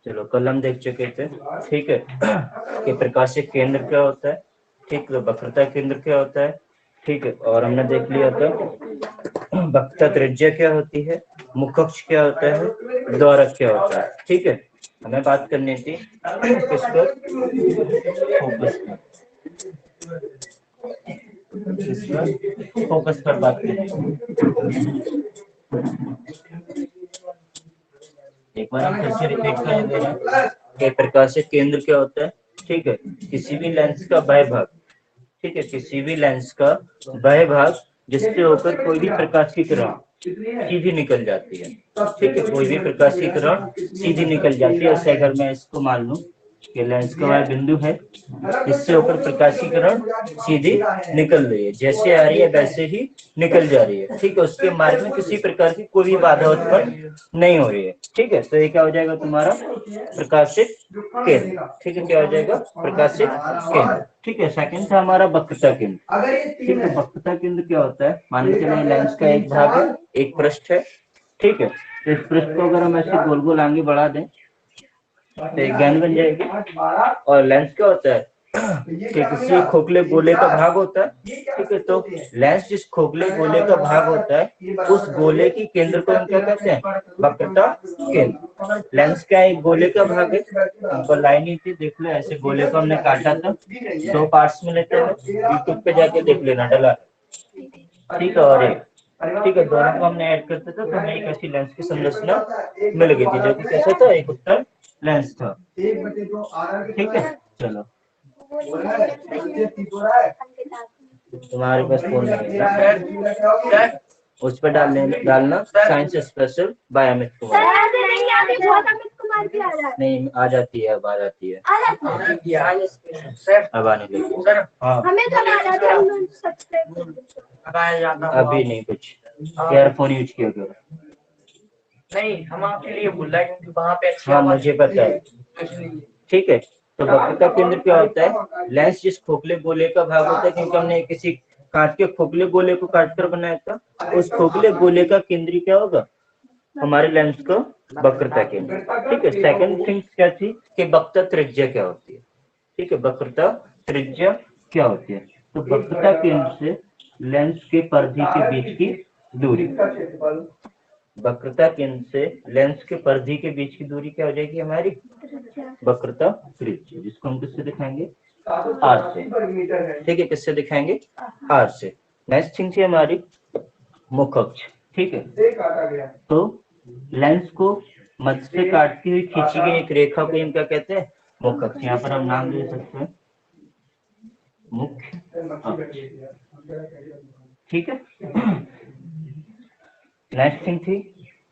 चलो कल हम देख चुके थे, ठीक है, कि प्रकाशिक केंद्र क्या होता है, ठीक है, वक्रता केंद्र क्या होता है, ठीक है, और हमने देख लिया था वक्रता त्रिज्या क्या होती है, मुखअक्ष क्या होता है, द्वारक क्या होता है, ठीक है। हमें बात करनी थी किस पर, फोकस पर, फोकस पर बात करनी। एक बार हम फिर से रिपीट कर दे रहे हैं कि प्रकाशिक केंद्र क्या होता है, ठीक है, किसी भी लेंस का बाह्य भाग, ठीक है, किसी भी लेंस का बाह्य भाग जिससे होकर कोई भी प्रकाश की किरण सीधी निकल जाती है, ठीक है, कोई भी प्रकाश की किरण सीधी निकल जाती है। ऐसे अगर मैं इसको मान लूं कि लेंस का वह बिंदु है जिससे होकर प्रकाश की किरण सीधी निकल रही है, जैसे आ रही है वैसे ही निकल जा रही है, ठीक है, उसके मार्ग में किसी प्रकार की कोई भी बाधा उत्पन्न नहीं हो रही है, ठीक है। तो ये क्या हो जाएगा तुम्हारा प्रकाशिक केंद्र, ठीक है, क्या हो जाएगा प्रकाशिक केंद्र, ठीक है। सेकंड था हमारा वक्रता केंद्र, ठीक है। वक्रता केंद्र क्या होता है, मान के चलिए लेंस का एक भाग है, एक पृष्ठ है, ठीक है, तो इस पृष्ठ को अगर हम ऐसे गोल गोल आगे बढ़ा दें तो एक गेंद बन जाएगी। और लेंस क्या होता है कि किसी खोखले गोले का भाग होता है, ठीक है, तो लेंस जिस खोखले गोले का भाग होता है उस गोले की केंद्र को हम क्या कहते हैं, वक्रता केंद्र। लेंस का एक गोले का भाग है, हमको लाइन ही थी, देख लो ऐसे गोले को हमने काटा था, दो पार्ट्स में लेते हैं, यूट्यूब पे जाके देख लेना डला, ठीक है, और ठीक है, दोनों को हमने ऐड करते थे तो हमें एक ऐसी लेंस की संरचना मिल गई थी जो कि कैसे था, एक उत्तल लेंस था, ठीक है। चलो तुम्हारे पास फोन नहीं, उस पर डालना science special bye Amit Kumar. नहीं आ जाती है, अब आ जाती है, अब आने लगी। हाँ अभी नहीं, कुछ ईयरफोन यूज किया करो। नहीं हम आपके लिए बोल रहे हैं क्योंकि वहाँ पे अच्छा, हाँ मुझे पता है, ठीक है। तो वक्रता केंद्र क्या होता है, लेंस जिस खोखले गोले का भाग होता है, क्योंकि हमने किसी कांच के खोखले गोले को काटकर बनाया था, उस खोखले गोले का केंद्र क्या होगा, हमारे लेंस को वक्रता केंद्र, ठीक है। सेकंड थिंग क्या थी कि वक्रता त्रिज्या क्या होती है, ठीक है, वक्रता त्रिज्या क्या होती है। तो वक्रता केंद्र से लेंस के परिधि के बीच की दूरी, वक्रता केंद्र से लेंस के परिधि के बीच की दूरी क्या हो जाएगी हमारी, वक्रता त्रिज्या, जिसको हम किससे दिखाएंगे, आर से, ठीक है, किससे दिखाएंगे, आर से। नेक्स्ट थिंग थी हमारी मुख अक्ष, ठीक है। तो लेंस को मध्य से काटती हुई खींची गई एक रेखा को हम क्या कहते हैं, मुख अक्ष। यहाँ पर हम नाम दे सकते हैं मुख्य अक्ष, ठीक है। नेक्स्ट थिंग थी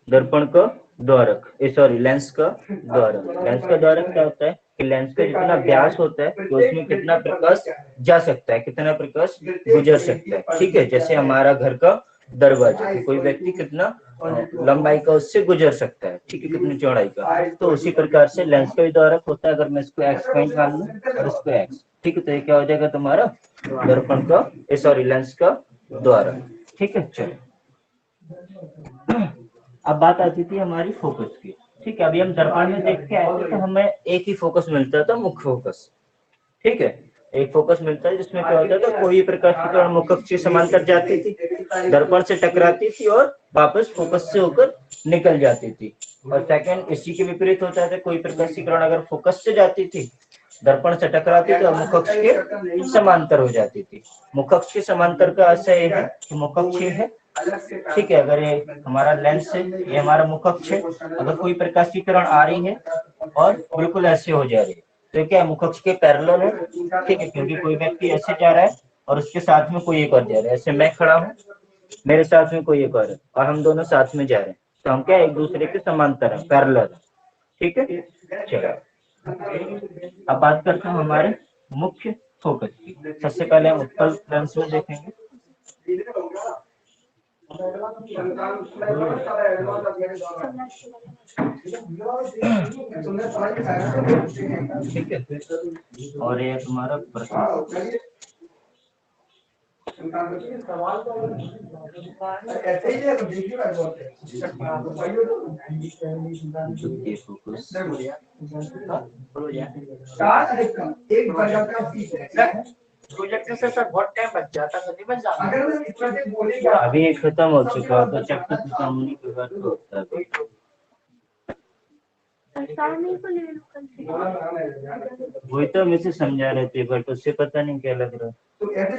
दर्पण का द्वारक, सॉरी लेंस का द्वारक। लेंस का द्वारक क्या होता है कि लेंस का जितना व्यास होता है तो उसमें कितना प्रकाश जा सकता है, कितना प्रकाश गुजर सकता है, ठीक है। जैसे हमारा घर का दरवाजा, कोई व्यक्ति कितना लंबाई का उससे गुजर सकता है, ठीक है, कितनी चौड़ाई का, तो उसी प्रकार से लेंस का भी द्वारक होता है। अगर मैं इसको एक्स पॉइंट मान लूं और इसको एक्स, ठीक है, तो ये क्या हो जाएगा तुम्हारा दर्पण का, सॉरी लेंस का द्वारक, ठीक है। चलो अब बात आती थी हमारी फोकस की, ठीक है। अभी हम दर्पण में देख के आए थे तो हमें एक ही फोकस मिलता था, मुख्य फोकस, ठीक है। एक फोकस मिलता है जिसमें क्या होता था, कोई प्रकाश की किरण मुख अक्ष के समांतर जाती थी, दर्पण से टकराती थी और वापस फोकस से होकर निकल जाती थी। और सेकंड इसी के विपरीत होता था, कोई प्रकाश की किरण अगर फोकस से जाती थी, दर्पण से टकराती तो मुख अक्ष के समांतर हो जाती थी। मुख अक्ष के समांतर का अर्थ है कि मुख अक्ष है, ठीक है, अगर ये हमारा लेंस है, ये हमारा मुख अक्ष है, अगर कोई प्रकाश की किरण आ रही है और बिल्कुल ऐसे हो जा रही है तो क्या मुख अक्ष के पैरेलल है, ठीक है, क्योंकि कोई व्यक्ति ऐसे जा रहा है और उसके साथ में कोई एक और जा रहा है, ऐसे मैं खड़ा हूँ, मेरे साथ में कोई एक और है और हम दोनों साथ में जा रहे हैं, तो हम क्या एक दूसरे के समांतर है, पैरेलल है, ठीक है। चलो अब बात करते हैं हमारे मुख्य फोकस की। सबसे पहले हम उत्तल लेंस में देखेंगे, ठीक है, और ये तुम्हारा प्रश्न, ऐसे ही है तो देखिए ना बोलते हैं एक बजा का फीस है प्रोजेक्ट से सर बहुत टाइम बच जाता है नहीं बच जाता अगर मैं इतना से बोलेगा अभी ये खत्म हो चुका है तो चैप्टर खत्म होने के बाद होता है। वही तो मुझे समझा रहे थे बट उससे पता नहीं क्या लग रहा। तो ऐसे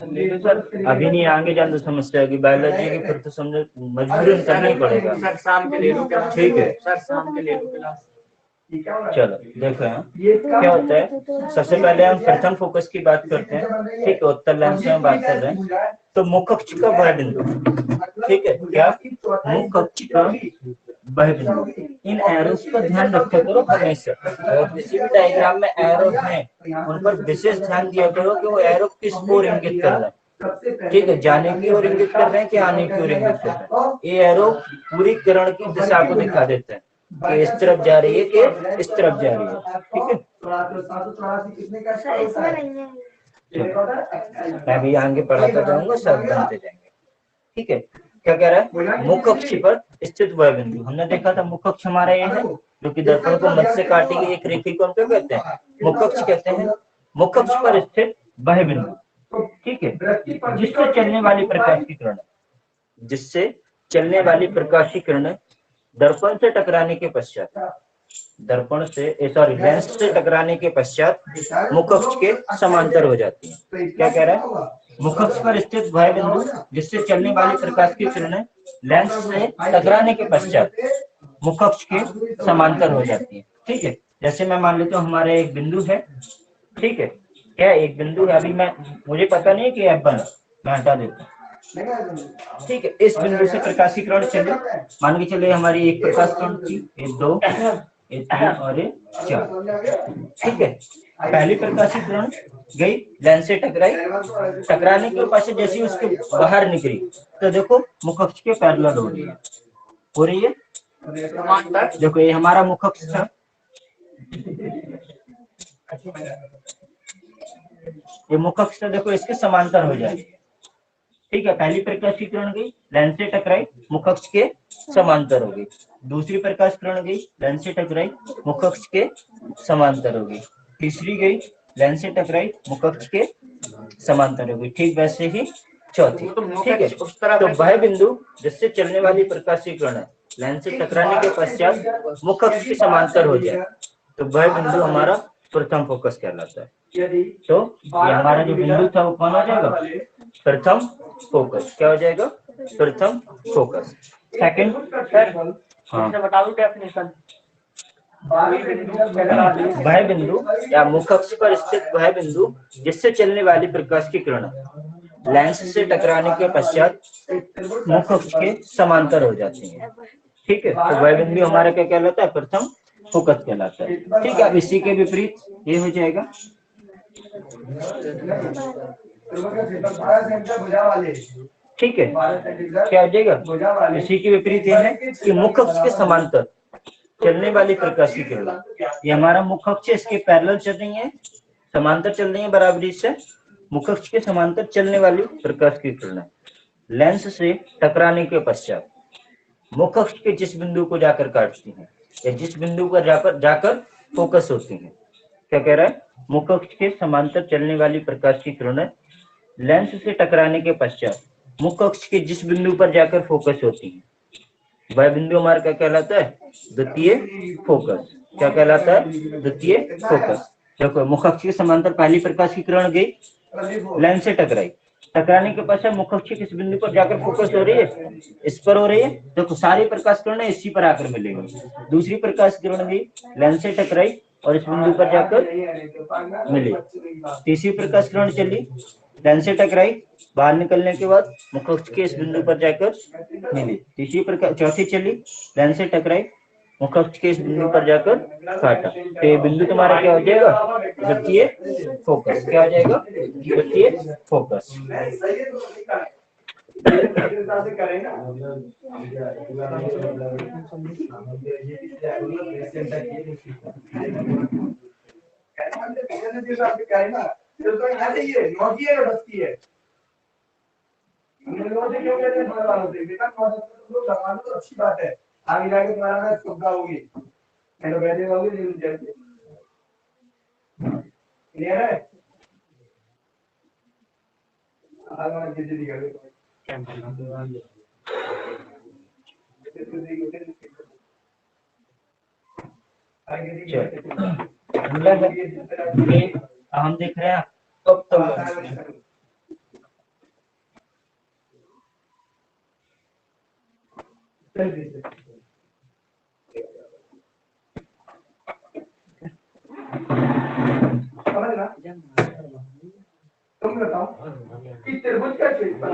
लेकिन सर अभी नहीं आगे जान तो समस्या की बायोलॉजी की फिर तो समझ मजबूरन करना ही पड़ेगा। सर शाम के ले लो ठीक है सर शाम के ले लो क्लास। चलो देखो क्या होता है। सबसे पहले हम प्रथम फोकस की बात करते हैं। ठीक है, उत्तर लाइन से हम बात कर रहे हैं। तो मुख अक्ष का वह बिंदु, ठीक है, क्या मुख अक्ष का वह बिंदु, इन एरोस का ध्यान रखा करो हमेशा। अगर किसी भी डायग्राम में एरो है उन पर विशेष ध्यान दिया करो कि वो एरो किस ओर इंगित कर रहा है। ठीक है, जाने की ओर इंगित कर रहे हैं कि आने की ओर इंगित कर रहे हैं। ये एरो पूरी किरण की दिशा को दिखा देते हैं कि इस तरफ जा रही है कि इस तरफ जा रही है। ठीक है, मैं भी आगे पढ़ाता जाऊंगा, सब बनते जाएंगे। ठीक है, क्या कह रहा है, मुख अक्ष पर स्थित वह बिंदु। हमने देखा था मुख अक्ष हमारा ये है जो कि दर्पण को मध्य से काटी गई एक रेखा को हम क्या कहते हैं, मुख अक्ष कहते हैं। मुख अक्ष पर स्थित वह बिंदु, ठीक है, जिससे चलने वाली प्रकाश की किरण, जिससे चलने वाली प्रकाश की किरण दर्पण से टकराने के पश्चात, दर्पण से सॉरी लेंस से टकराने के पश्चात मुख अक्ष के समांतर हो जाती है। क्या कह रहा है, मुख अक्ष पर स्थित वह बिंदु जिससे चलने वाली प्रकाश की किरणें लेंस से टकराने के पश्चात मुख अक्ष के समांतर हो जाती है। ठीक है, जैसे मैं मान लेता हूँ हमारा एक बिंदु है। ठीक है, क्या एक बिंदु है, अभी मैं मुझे पता नहीं कि F1 मैं हटा देता हूँ। ठीक है, इस बिंदु से प्रकाश की किरण चली, मान के चले हमारी एक प्रकाश किरण थी, एक दो, एक तीन और एक चार। ठीक है, पहली प्रकाश की किरण गई लेंस से टकराई, टकराने के पास जैसे उसके बाहर निकली तो देखो मुख अक्ष के पैरेलल हो रही है, हो रही है। देखो ये हमारा मुख अक्ष था, ये मुख अक्ष था, देखो इसके समांतर हो जाएगी। ठीक है, पहली प्रकाश की किरण गई लेंस से टकराई, मुख अक्ष के समांतर हो गई। दूसरी प्रकाश किरण गई लेंस से टकराई, मुख अक्ष के समांतर हो गई। तीसरी गई लेंस से टकराई, मुख अक्ष के समांतर हो गई। ठीक वैसे ही चौथी। ठीक है, तो वह बिंदु जिससे चलने वाली प्रकाश की किरण लेंस से टकराने के पश्चात मुख अक्ष के समांतर हो जाए तो वह बिंदु हमारा प्रथम फोकस कहलाता है। तो ये हमारा जो बिंदु था वो कौन हो जाएगा, प्रथम फोकस। क्या हो जाएगा, प्रथम फोकस। सेकंड, हाँ बता दो डेफिनेशन। वह बिंदु या मुख अक्ष पर स्थित वह बिंदु जिससे चलने वाली प्रकाश की किरण लेंस से टकराने के पश्चात मुख अक्ष के समांतर हो जाती है। ठीक है, तो वह बिंदु हमारा क्या कहलाता है, प्रथम फोकस कहलाता है। ठीक है, अब इसी के विपरीत ये हो जाएगा, ठीक है, क्या हो जाएगा, इसी के विपरीत ये है कि मुख अक्ष के समांतर चलने वाली प्रकाश की किरण, ये हमारा मुख अक्ष इसके पैरेलल चल रही है, समांतर चल रही है बराबरी से। मुख अक्ष के समांतर चलने वाली प्रकाश की किरण लेंस से टकराने के पश्चात मुख अक्ष के जिस बिंदु को जाकर काटती हैं या जिस बिंदु पर जाकर फोकस होती हैं। क्या कह रहा है, मुख अक्ष के समांतर चलने वाली प्रकाश की किरणें लेंस से टकराने के पश्चात मुख अक्ष के जिस बिंदु पर जाकर फोकस होती है वह बिंदु हमारा क्या कहलाता है, द्वितीय फोकस। क्या कहलाता है, द्वितीय फोकस। देखो मुख अक्ष के समांतर पहली प्रकाश की किरण गई लेंस से टकराई, टकराने के पश्चात मुख अक्ष किस बिंदु पर जाकर फोकस हो रही है, इस पर हो रही है। देखो सारी प्रकाश किरणें इसी पर आकर मिलेंगी। दूसरी प्रकाश किरण गई लेंस से टकराई और इस बिंदु पर जाकर मिली। तीसरी प्रकाश किरण चली लेंस से टकराई, बाहर निकलने के बाद मुख अक्ष के इस बिंदु पर जाकर मिली। तीसरी प्रकाश चौथी चली लेंस से टकराई, मुख अक्ष के इस बिंदु पर जाकर काटा। तो ये बिंदु तुम्हारा क्या हो जाएगा, द्वितीय फोकस। क्या हो जाएगा, द्वितीय फोकस। हमने लोगों से क्यों कहते हैं थोड़ा वालों से बेटा थोड़ा लोग लगा लो तो अच्छी बात है, आगे जाके तुम्हारा ना सुविधा होगी, नहीं तो बैठे रहोगे नहीं जल्दी क्लियर है। आगे जल्दी कर दो हम देख रहे हैं कब तक तुम बताओ कि त्रिभुज का क्षेत्रफल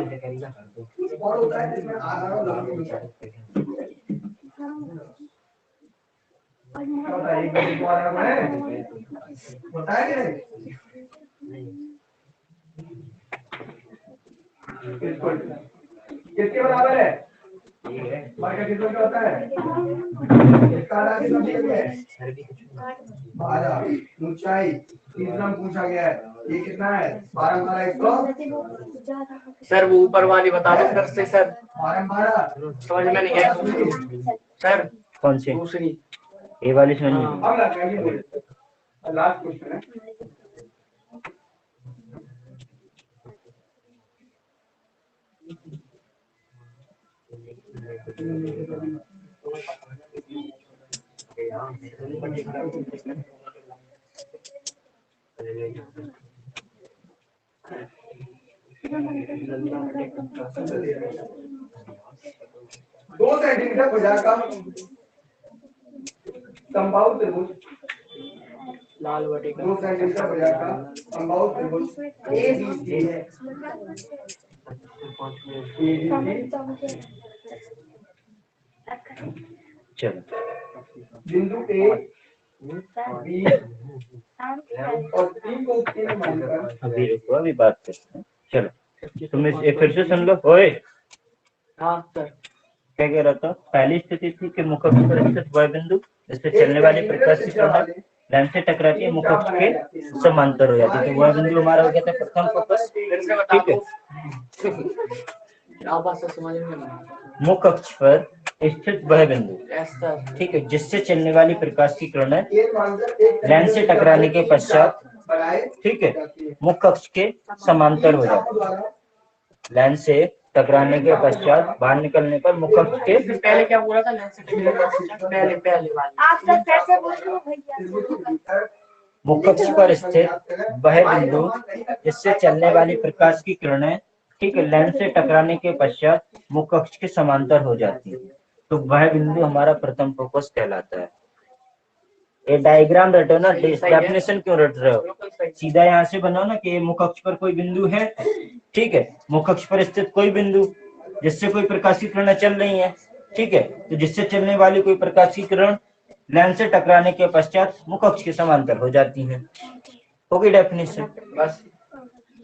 और होता है जिसमें आधार और लंब होता है। होता है कि नहीं? किसके बराबर है? मार्का कितना क्या होता है? इसका आधा कितना दिया गया है? आधा। ऊंचाई तीसरा पूछा गया है, ये कितना है? 12 सर वो ऊपर वाली बता दो फिर से सर, 12 समझ में नहीं आया सर। कौन सी? दूसरी ए वाली समझ में? अब लगाइए लास्ट क्वेश्चन है। दो सेंटीमीटर भुजा का समबाहु त्रिभुज, लाल बटे 2 सेंटीमीटर भुजा का समबाहु त्रिभुज ABC है। चलो बिंदु A, B और C को केंद्र मानकर अभी रुको, अभी बात करते हैं। चलो तुम एक फिर से सुन लो। ओए हाँ सर, क्या कह रहा था? पहली स्थिति थी कि मुख अक्ष पर स्थित वह बिंदु जिससे चलने वाली प्रकाश की किरण लेंस से टकराती है मुख अक्ष के समांतर हो जाती है, तो वह बिंदु हमारा हो गया था प्रथम फोकस। ठीक है, आवाज से समझ में नहीं मुख अक्ष पर स्थित वह बिंदु, आया। ठीक है, जिससे चलने वाली प्रकाश की किरणें एक मानकर एक लेंस से टकराने के पश्चात, बनाए ठीक है, मुख अक्ष के समांतर हो जाती है। लेंस से टकराने के पश्चात बाहर निकलने पर मुख अक्ष के पहले क्या बोला था? लेंस से पहले पहले वाली आप सर कैसे बोल रहे हो भैया? मुख अक्ष पर स्थित वह बिंदु जिससे चलने वाली प्रकाश की किरणें, ठीक है, लेंस से टकराने के पश्चात मुख अक्ष के समांतर हो जाती है, तो वह बिंदु हमारा प्रथम फोकस कहलाता है। ये डायग्राम रटो ना, डेफिनेशन क्यों रट रहे हो? सीधा यहाँ से बनाओ ना कि ये मुख अक्ष पर कोई बिंदु है, ठीक है, मुख अक्ष पर स्थित कोई बिंदु जिससे कोई प्रकाश की किरणें चल रही हैं, ठीक है, तो जिससे चलने वाली कोई प्रकाश की किरण लेंस से टकराने के पश्चात मुख अक्ष के समांतर हो जाती है। होगी डेफिनेशन बस।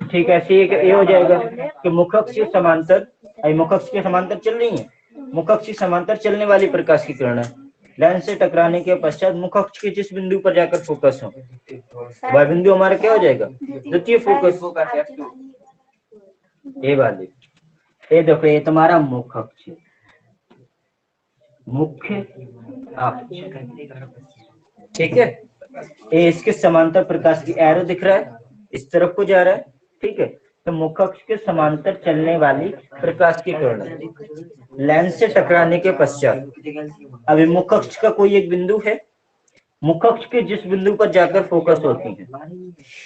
ठीक है, ऐसे ये हो जाएगा कि मुख अक्ष के समांतर, मुख अक्ष के समांतर चल रही है, मुख अक्ष के समांतर चलने वाली प्रकाश की किरणें लेंस से टकराने के पश्चात मुख अक्ष के जिस बिंदु पर जाकर फोकस हो, वह बिंदु हमारा क्या हो जाएगा? द्वितीय फोकस। ये वाली, ये देखो, ये तुम्हारा मुख अक्ष, मुख्य अक्ष, ठीक है, ये इसके समांतर प्रकाश की एरो दिख रहा है, इस तरफ को जा रहा है, ठीक है, तो मुख अक्ष के समांतर चलने वाली प्रकाश की किरण लेंस से टकराने के पश्चात, अभी मुख अक्ष का कोई एक बिंदु है, मुख अक्ष के जिस बिंदु पर जाकर फोकस होती है,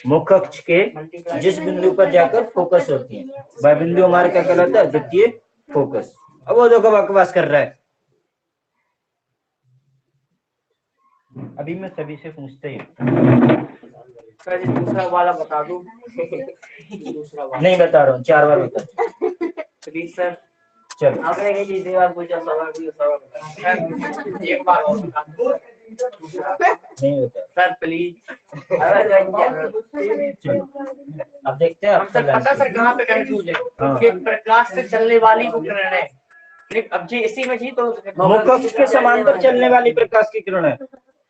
मुख अक्ष के जिस बिंदु पर जाकर फोकस होती है, वह बिंदु हमारा क्या कहलाता है? द्वितीय फोकस। अब वो देखो बकवास कर रहा है। अभी मैं सभी से पूछते ही सर दूसरा वाला बता दो। दूसरा वाला नहीं बता रहा हूँ, 4 बार बता। Please sir. चलो आपने ये चीजें आप पूछा सवाल एक बार और बता दो। नहीं बता सर प्लीज। चलो अब देखते हैं हम सर पता सर कहाँ पे कंफ्यूज है कि प्रकाश से चलने वाली किरण है। अब जी इसी में जी तो मुख अक्ष के समांतर चलने वाली प्रकाश की किरण है,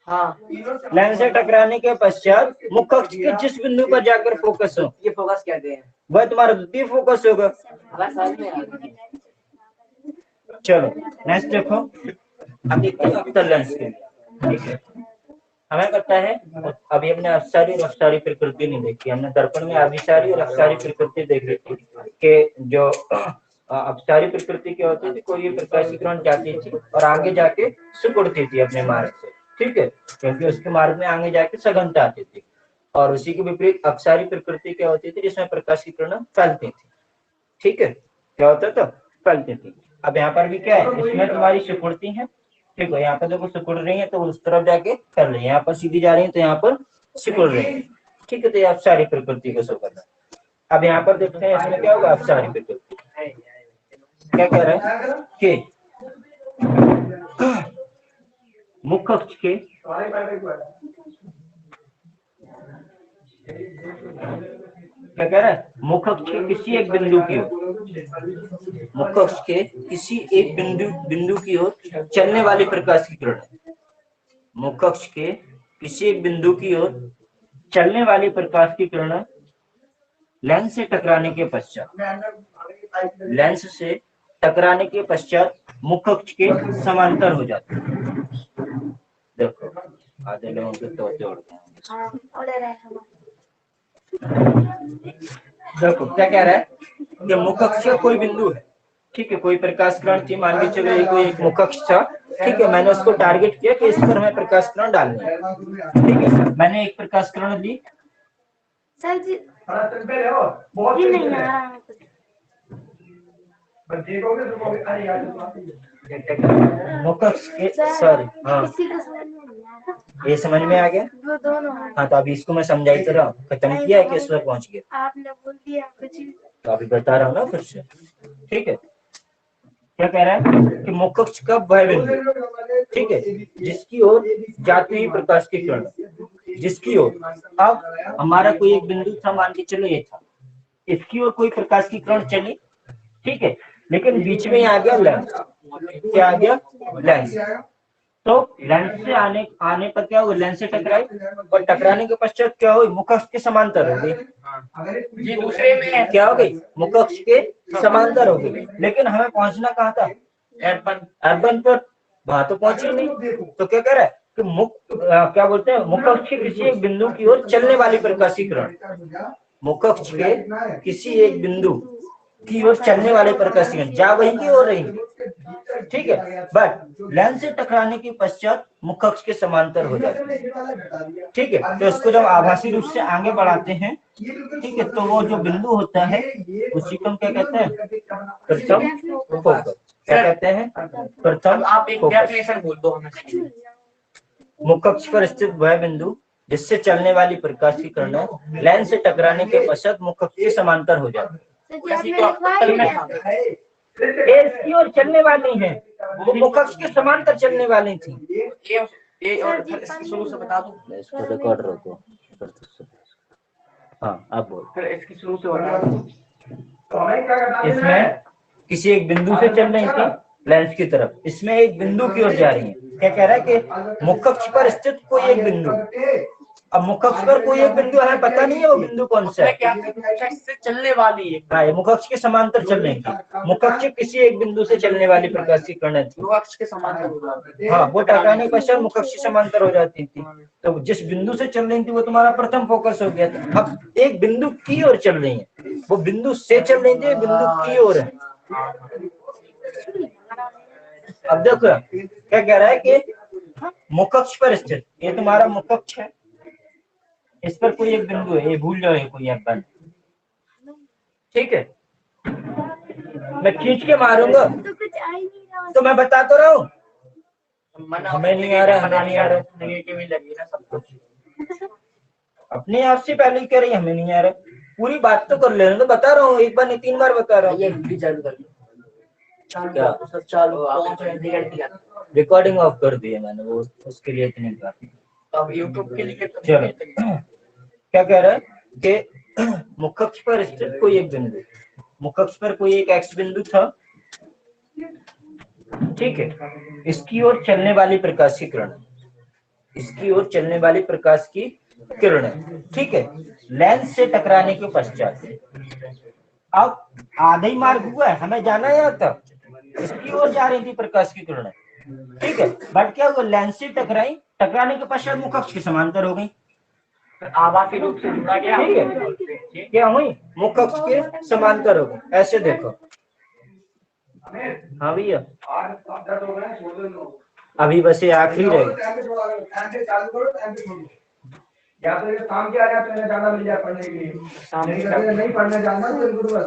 हाँ लेंस से टकराने के पश्चात मुख्य अक्ष के जिस बिंदु पर जाकर फोकस हो ये फोकस कहते हैं। वह तुम्हारा द्वितीय फोकस होगा। हमारे समझ में आ गया। चलो नेक्स्ट देखो, अब देखते हैं अवतल लेंस के लिए। ठीक है, हमें पता है अभी हमने अपसारी और अपसारी प्रकृति नहीं देखी, हमने दर्पण में अभिसारी और अपसारी प्रकृति देखी थी कि जो अपसारी प्रकृति क्या होती थी, कोई प्रकाश की किरण जाती थी और आगे जाके सिकुड़ती थी अपने मार्ग से। ठीक है, क्योंकि उसके मार्ग में आगे जाके सघनता आती थी। और उसी के विपरीत अपसारी प्रकृति क्या होती थी, जिसमें प्रकाश की किरण फैलती थी। ठीक है, क्या होता था, फैलती थी। अब यहाँ पर भी क्या है, इसमें तुम्हारी सिकुड़ती है। ठीक है, यहाँ पर देखो सिकुड़ रही है तो उस तरफ जाके कर रही है, यहाँ पर सीधी जा रही है तो यहाँ पर सिकुड़ रही है। ठीक है, तो ये अपसारी प्रकृति को शो करना। अब यहाँ पर देखते हैं इसमें क्या होगा, अपसारी प्रकृति क्या कह रहा है कि मुख्य अक्ष के क्या कह रहा है, मुख्य अक्ष के किसी एक बिंदु की ओर, मुख्य अक्ष के किसी एक बिंदु की ओर चलने वाली प्रकाश की किरण, मुख्य अक्ष के किसी एक बिंदु की ओर चलने वाली प्रकाश की किरण लेंस से टकराने के पश्चात, लेंस से टकराने के पश्चात मुख्य अक्ष के समांतर हो जाती है। देखो आधे लोगों के तोते उड़ते हैं। देखो क्या कह रहा है कि मुख्य अक्ष का कोई बिंदु है। ठीक है, कोई प्रकाश किरण थी, मान के चलो ये कोई एक मुख्य अक्ष था। ठीक है, मैंने उसको टारगेट किया कि इस पर हमें प्रकाश किरण डालनी है। ठीक है, मैंने एक प्रकाश किरण ली। सर जी बहुत जी नहीं आ रहा है मुख्य अक्ष के सॉरी, हाँ किसी को समझ में नहीं आ रहा। ये समझ में आ गया। वो दोनों हाँ तो अभी इसको मैं समझाई तो रहा हूँ, खत्म किया है कि इस पर पहुंच गया, आपने बोल दिया कुछ भी। तो अभी बता रहा हूँ ना फिर से। ठीक है, क्या कह रहा है कि मुख्य अक्ष का वह बिंदु, ठीक है, जिसकी ओर जाती हुई प्रकाश की किरण, जिसकी ओर, अब हमारा कोई एक बिंदु था, मान के चलो ये था, इसकी ओर कोई प्रकाश की किरण चली। ठीक है, लेकिन बीच में आ गया लेंस। क्या आ गया, लेंस। तो लेंस से आने पर क्या होगा, लेंस से टकराई और टकराने के पश्चात क्या हुई, मुख्य अक्ष के समांतर हो गई। ये दूसरे में क्या हो गई, मुख्य अक्ष के समांतर हो गई। लेकिन हमें पहुंचना कहाँ था, अर्बन पर, वहां तो पहुंची नहीं। तो क्या कह रहा है कि क्या बोलते हैं, मुख्य अक्ष के किसी एक बिंदु की ओर चलने वाली प्रकाश की किरण, मुख्य अक्ष के किसी एक बिंदु की ओर चलने वाले प्रकाश की किरण जा वहीं की ओर रही। ठीक है, बट लेंस से टकराने के पश्चात मुख्य अक्ष के समांतर हो जाते हैं। ठीक है, तो इसको जब आभासी रूप से आगे बढ़ाते हैं, ठीक है, तो वो जो बिंदु होता है उसी को हम क्या कहते हैं, प्रथम फोकस। क्या कहते हैं, प्रथम। आप एक डेफिनेशन बोल दो हमें। मुख्य अक्ष पर स्थित वह बिंदु जिससे चलने वाली प्रकाश की किरणें लेंस से टकराने के पश्चात मुख्य अक्ष के समांतर हो जाती है। इसकी ओर चलने वाली है, वो मुख्य अक्ष के समांतर चलने वाली थी। ये और इसकी शुरू से बता दो। इसको रिकॉर्ड रखो। हाँ आप बोल। फिर इसकी शुरू से बता दो। इसमें किसी एक बिंदु से चल रही थी लेंस की तरफ, इसमें एक बिंदु की ओर जा रही है। क्या कह रहा है कि मुख्य अक्ष पर स्थित कोई एक बिंदु, अब मुख्य अक्ष पर कोई एक बिंदु हमें पता नहीं है वो बिंदु कौन सा है, क्या से चलने वाली है, हाँ मुख्य अक्ष के समांतर चल रही थी। मुख्य अक्ष किसी एक बिंदु से चलने वाली प्रकाश की किरणें थी, मुख्य अक्ष के समांतर हो जाती है। हाँ वो टकराने के पश्चात मुख्य अक्ष समांतर हो जाती थी। तो जिस बिंदु से चल रही थी वो तुम्हारा प्रथम फोकस हो गया था। अब एक बिंदु की ओर चल रही है, वो बिंदु से चल रही थी, बिंदु की ओर है। अब देखो क्या कह रहा है कि मुख्य अक्ष पर स्थित, ये तुम्हारा मुख्य अक्ष है, इस पर कोई एक बिंदु है, ये भूल जाओ ये कोई एक बन, ठीक है। मैं खींच के मारूंगा तो कुछ आ ही नहीं रहा। तो मैं बता तो रहा हूँ, हमें नहीं आ रहा, हमें नहीं आ रहा, नेगेटिव ही लगी ना सब कुछ। अपने आप से पहले ही कह रही हमें नहीं आ रहा, पूरी बात तो कर लेना, तो बता रहा हूँ, एक बार नहीं 3 बार बता रहा हूँ। ये भी चालू कर लो, क्या सब चालू, आपने कर दिया। रिकॉर्डिंग ऑफ कर दी है मैंने, वो उसके लिए इतनी बात। अब यूट्यूब के लिए चलो क्या कह रहा है कि मुख्य अक्ष पर स्थित कोई एक बिंदु, मुख्य अक्ष पर कोई एक एक्स बिंदु था, ठीक है, इसकी ओर चलने वाली प्रकाश की किरण, इसकी ओर चलने वाली प्रकाश की किरण है, ठीक है। लेंस से टकराने के पश्चात अब आधा ही मार्ग हुआ है, हमें जाना है यहाँ तक, इसकी ओर जा रही थी प्रकाश की किरण, ठीक है। बट क्या हुआ, लेंस से टकराई, टकराने के पश्चात मुख अक्ष के समांतर हो गई, आभासी रूप से जुड़ा गया। ठीक है। क्या हुई, मुख अक्ष के समांतर हो गई। ऐसे देखो, हाँ भैया, अभी बस ये आखिरी रहे। या तो ये काम किया गया तो ज्यादा मिल जाए पढ़ने के लिए, नहीं पढ़ने जाना तो गुरुवर।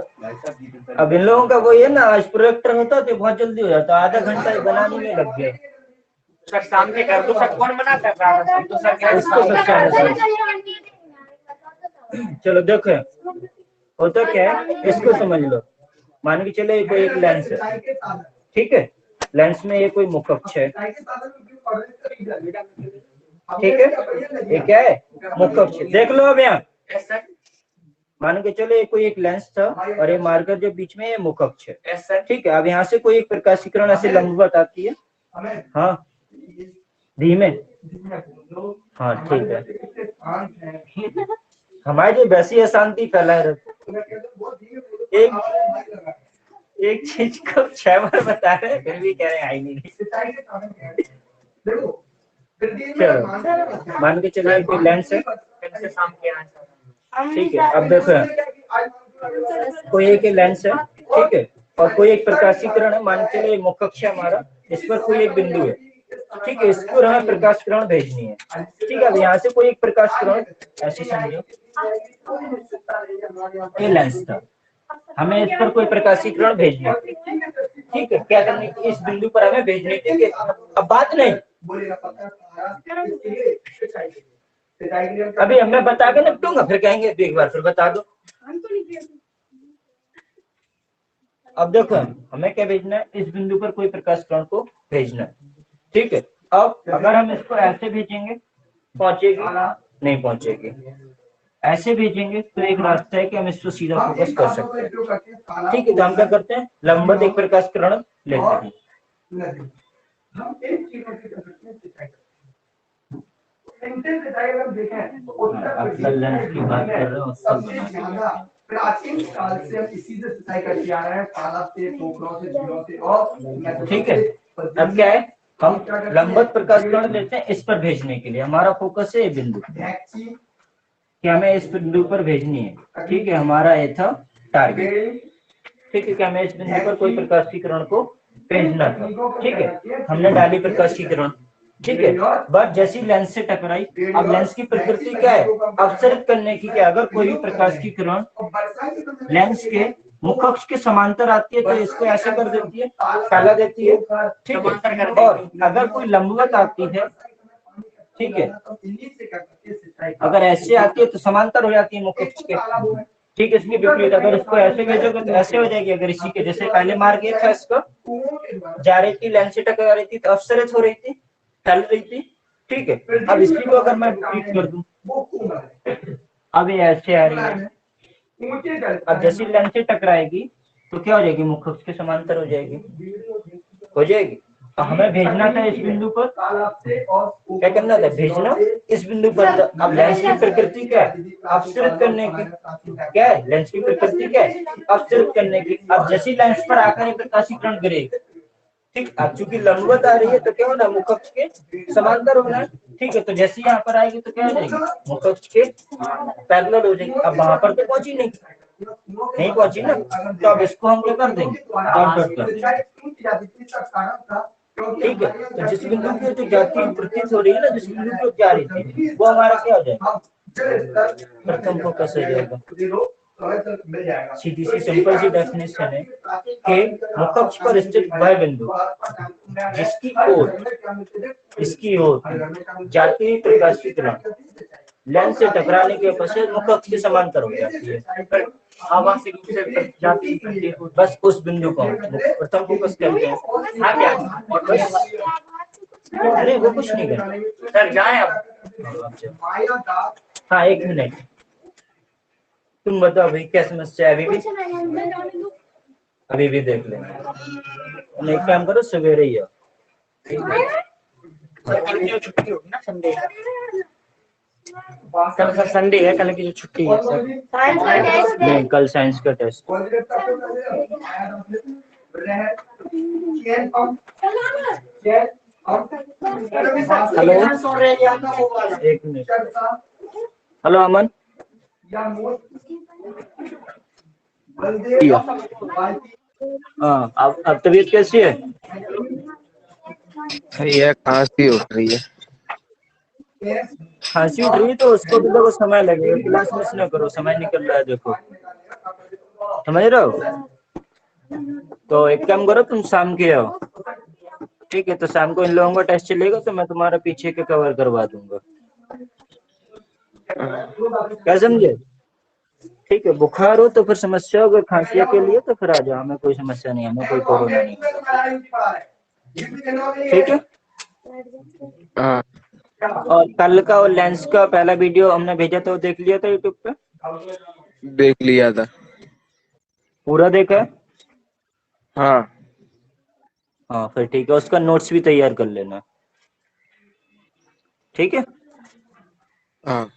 अब इन लोगों का वही है ना, आज प्रोजेक्टर होता तो बहुत जल्दी हो जाता, आधा घंटा ही बनाने में लग गया। सर शाम के कर दो सर, कौन मना कर रहा है? तो सर क्या इसको सच्चा है। चलो देखो, होता क्या है, इसको समझ लो। मान के चले कोई एक लेंस है, ठीक है, लेंस में ये कोई मुख अक्ष है, ठीक है, ये क्या है, मुख अक्ष। देख लो अब यहाँ, यस सर, मान के चले कोई एक लेंस था और ये मार्कर जो बीच में ये मुख अक्ष है, यस सर, ठीक है। अब यहाँ से कोई एक प्रकाशीकरण ऐसे लंबवत आती है, हाँ धीमे, हाँ ठीक है। हमारे जो वैसी अशांति फैलाए रहती, एक चीज को 6 बार बता रहे हैं फिर भी कह रहे हैं आई नहीं। चलो मान के चलिए कोई लेंस है, कैसे शाम के यहाँ सर? ठीक है। अब देखो कोई एक लेंस है, ठीक है, और कोई एक प्रकाशीकरण है, मान के चलिए मुख अक्ष हमारा, इस पर कोई एक बिंदु है, ठीक है, इसको हमें प्रकाश किरण भेजनी है, ठीक है। अब यहाँ से कोई एक प्रकाश किरण, ऐसे समझो ये लेंस था, हमें इस पर कोई प्रकाशीकरण भेजना है, ठीक है। क्या करने की, इस बिंदु पर हमें भेजने के लिए। अब बात नहीं, अभी मैं बता के निपटूंगा, फिर कहेंगे एक बार फिर बता दो। अब देखो हमें क्या भेजना है, इस बिंदु पर कोई प्रकाश किरण को भेजना है, ठीक है। अब अगर हम इसको ऐसे भेजेंगे पहुंचेगी नहीं पहुंचेगी, ऐसे भेजेंगे तो एक रास्ता है कि हम इसको सीधा फोकस कर सकते हैं, ठीक है। तो हम क्या करते हैं, लंबवत एक प्रकाश किरण लेते हैं। लेंस की बात कर रहे हो, प्राचीन काल से हम इसी से सिंचाई करते आ रहे हैं, तालाब से, पोखरों से, झीलों से, और ठीक है। अब क्या है, हम लंबवत प्रकाश किरण लेते हैं इस पर भेजने के लिए, हमारा फोकस है ये बिंदु कि हमें इस बिंदु पर भेजनी है, ठीक है, हमारा ये था टारगेट, ठीक है। कि हमें इस बिंदु पर कोई प्रकाश की किरण को भेजना था, ठीक है। हमने डाली प्रकाश की किरण, ठीक है, बट जैसी लेंस से टकराई, अब लेंस की प्रकृति क्या है, अपसरित करने की, क्या अगर कोई भी प्रकाश की किरण लेंस के मुख अक्ष के समांतर आती है तो इसको ऐसे कर देती है, फैला देती है, ठीक है। और अगर कोई लंबवत आती है, ठीक है, अगर ऐसे आती है तो समांतर हो जाती है मुख अक्ष के, ठीक है। इसकी विपरीत अगर इसको ऐसे भेजोगे तो ऐसे हो जाएगी। अगर इसी के जैसे पहले मार्ग ये था, इसको जा रही थी, लेंस से टकरा रही थी तो अपसरित हो रही थी, फैल रही थी, ठीक है। अब इसी को अगर मैं विपरीत कर दूं, अब ये ऐसे आ रही है, अब जैसे लेंस से टकराएगी तो क्या हो जाएगी, मुख अक्ष के समांतर हो जाएगी, हो जाएगी। तो हमें भेजना था इस बिंदु पर, क्या करना था, भेजना इस बिंदु पर। अब लेंस की प्रकृति क्या है, अपसरित करने की, क्या है लेंस की प्रकृति क्या है, अपसरित करने की। अब जैसी लेंस पर आकर प्रकाशीकरण गिरेगी, ठीक, अब चूंकि लंबवत आ रही है तो क्या होना, मुख अक्ष के समांतर होना है, ठीक है। तो जैसे यहाँ पर आएगी तो क्या हो जाएगी, मुख अक्ष के पैरेलल हो जाएगी। अब वहां पर तो पहुंची नहीं पहुंची ना, तो अब इसको हम क्या कर देंगे, डॉट डॉट कर, ठीक है। तो जिस बिंदु की जो जाती प्रतीत हो रही है ना, जिस बिंदु की जा रही थी, वो हमारा क्या हो जाएगा, प्रथम फोकस हो जाएगा। सीधी सी सिंपल सी डेफिनेशन है कि मुख अक्ष पर स्थित वह बिंदु जिसकी ओर, इसकी ओर जाती हुई प्रकाश की किरण लेंस से टकराने के पश्चात मुख अक्ष के समांतर हो जाती है, आभासी रूप से जाती है। बस उस बिंदु को प्रथम फोकस करते हैं। हाँ क्या, और बस अरे वो कुछ नहीं करना सर, जाए अब। हाँ 1 मिनट, तुम बताओ भाई क्या समस्या है, अभी भी देख लेंगे। नहीं काम करो, सवेरे ही आओ, ठीक है। सर कल की जो छुट्टी होगी ना संडे, कल सर संडे है, कल की जो छुट्टी है सर। साइंस का टेस्ट है। नहीं, कल साइंस का टेस्ट। हेलो सुन रहे हैं आपका वो वाला। एक मिनट। हेलो अमन। हाँ, अब तबीयत कैसी है? ये खांसी उठ रही है। खांसी उठ रही है तो उसको भी देखो समय लगेगा, क्लास मिस ना करो, समय निकल रहा है देखो, समझ रहे हो? तो एक काम करो, तुम शाम के आओ, ठीक है? तो शाम को इन लोगों का टेस्ट चलेगा तो मैं तुम्हारा पीछे के कवर करवा दूंगा, क्या समझे? ठीक है, बुखार हो तो फिर समस्या हो, अगर खांसी के लिए तो फिर आ जाओ, हमें कोई समस्या नहीं है, हमें कोई कोरोना नहीं है, ठीक है? हाँ, और कल का और लेंस का पहला वीडियो हमने भेजा था, वो देख लिया था यूट्यूब पे? देख लिया था। पूरा देखा है? हाँ, हाँ फिर ठीक है, उसका नोट्स भी तैयार कर लेना, ठीक है? हाँ।